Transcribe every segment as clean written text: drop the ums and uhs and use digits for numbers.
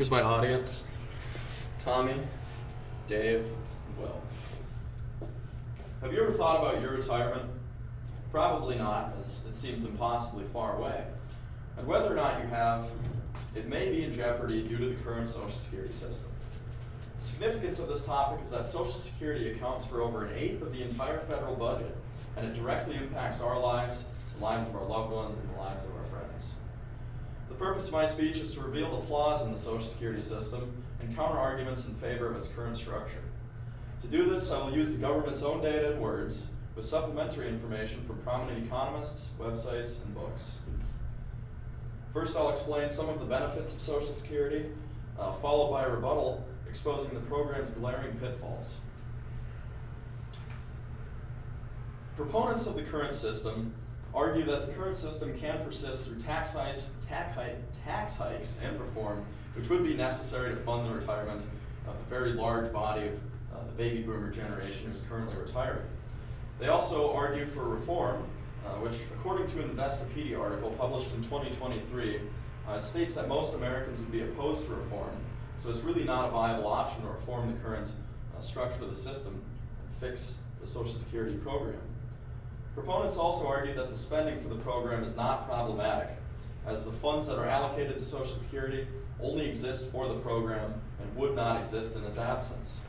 Here's my audience: Tommy, Dave, and Will. Have you ever thought about your retirement? Probably not, as it seems impossibly far away. And whether or not you have, it may be in jeopardy due to the current Social Security system. The significance of this topic is that Social Security accounts for over an eighth of the entire federal budget, and it directly impacts our lives, the lives of our loved ones, and the lives of our friends. The purpose of my speech is to reveal the flaws in the Social Security system and counter arguments in favor of its current structure. To do this, I will use the government's own data and words, with supplementary information from prominent economists, websites, and books. First, I'll explain some of the benefits of Social Security, followed by a rebuttal exposing the program's glaring pitfalls. Proponents of the current system argue that the current system can persist through tax hikes and reform, which would be necessary to fund the retirement of the very large body of the baby boomer generation who is currently retiring. They also argue for reform, which, according to an Investopedia article published in 2023, it states that most Americans would be opposed to reform, so it's really not a viable option to reform the current structure of the system and fix the Social Security program. Proponents also argue that the spending for the program is not problematic, as the funds that are allocated to Social Security only exist for the program and would not exist in its absence.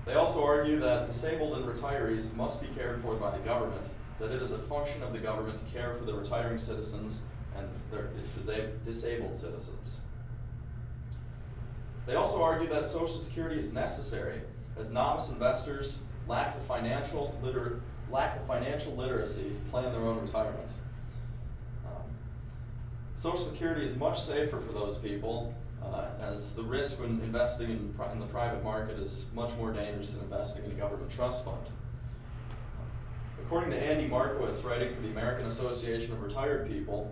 They also argue that disabled and retirees must be cared for by the government, that it is a function of the government to care for the retiring citizens and its disabled citizens. They also argue that Social Security is necessary, as novice investors lack the financial literacy to plan their own retirement. Social Security is much safer for those people, as the risk when investing in the private market is much more dangerous than investing in a government trust fund. According to Andy Markowitz, writing for the American Association of Retired People,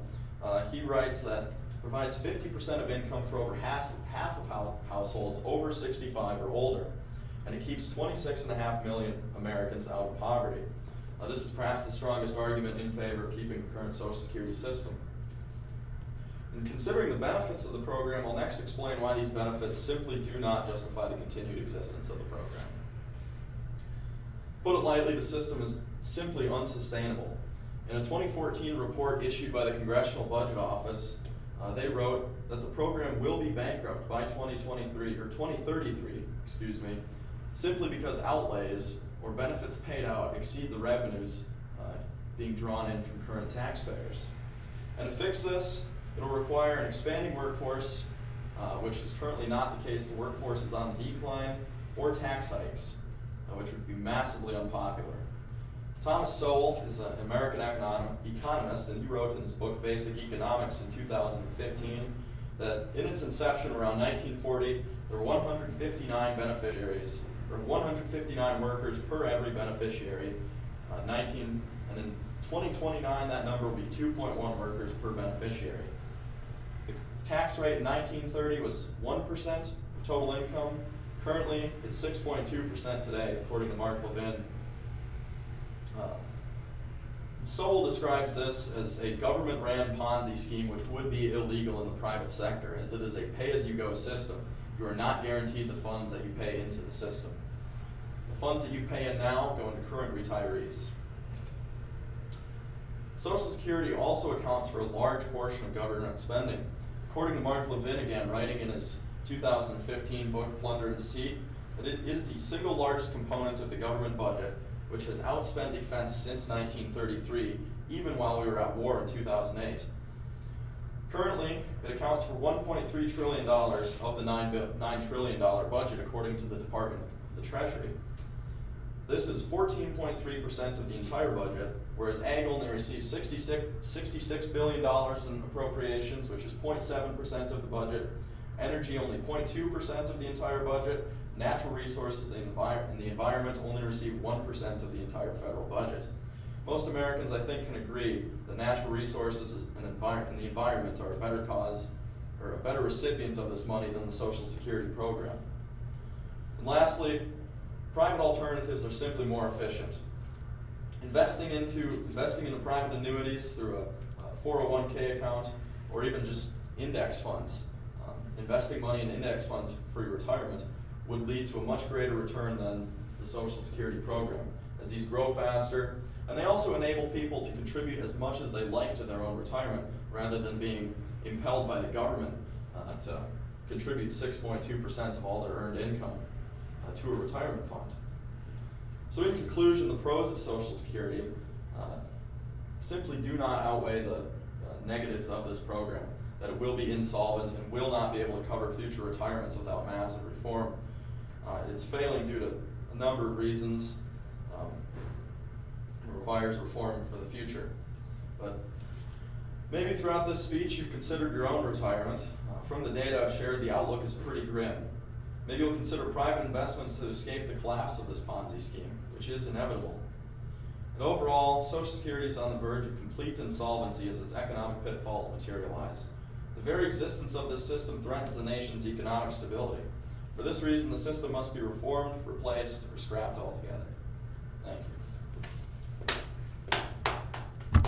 he writes that provides 50% of income for over half of households over 65 or older, and it keeps 26.5 million Americans out of poverty. This is perhaps the strongest argument in favor of keeping the current Social Security system. In considering the benefits of the program, I'll next explain why these benefits simply do not justify the continued existence of the program. Put it lightly, the system is simply unsustainable. In a 2014 report issued by the Congressional Budget Office, they wrote that the program will be bankrupt by 2033, simply because outlays or benefits paid out exceed the revenues being drawn in from current taxpayers. And to fix this, it'll require an expanding workforce, which is currently not the case. The workforce is on the decline, or tax hikes, which would be massively unpopular. Thomas Sowell is an American economist, and he wrote in his book Basic Economics in 2015 that in its inception around 1940, there were 159 beneficiaries, or 159 workers per every beneficiary. And in 2029, that number will be 2.1 workers per beneficiary. The tax rate in 1930 was 1% of total income. Currently, it's 6.2% today, according to Mark Levin. Sowell describes this as a government-ran Ponzi scheme which would be illegal in the private sector, as it is a pay-as-you-go system. You are not guaranteed the funds that you pay into the system. The funds that you pay in now go into current retirees. Social Security also accounts for a large portion of government spending. According to Mark Levin, again, writing in his 2015 book, Plunder and Deceit, that it is the single largest component of the government budget, which has outspent defense since 1933, even while we were at war in 2008. Currently, it accounts for $1.3 trillion of the $9 trillion budget, according to the Department of the Treasury. This is 14.3% of the entire budget, whereas Ag only receives $66 billion in appropriations, which is 0.7% of the budget. Energy only 0.2% of the entire budget. Natural resources and the environment only receive 1% of the entire federal budget. Most Americans, I think, can agree that natural resources and the environment are a better cause or a better recipient of this money than the Social Security program. And lastly, private alternatives are simply more efficient. Investing into private annuities through a 401k account or even just index funds investing money in index funds for your retirement would lead to a much greater return than the Social Security program, as these grow faster, and they also enable people to contribute as much as they like to their own retirement, rather than being impelled by the government to contribute 6.2% of all their earned income to a retirement fund. So in conclusion, the pros of Social Security simply do not outweigh the negatives of this program, that it will be insolvent and will not be able to cover future retirements without massive reform. It's failing due to a number of reasons. It requires reform for the future. But maybe throughout this speech you've considered your own retirement. From the data I've shared, the outlook is pretty grim. Maybe you'll consider private investments to escape the collapse of this Ponzi scheme, which is inevitable. And overall, Social Security is on the verge of complete insolvency as its economic pitfalls materialize. The very existence of this system threatens the nation's economic stability. For this reason, the system must be reformed, replaced, or scrapped altogether. Thank you.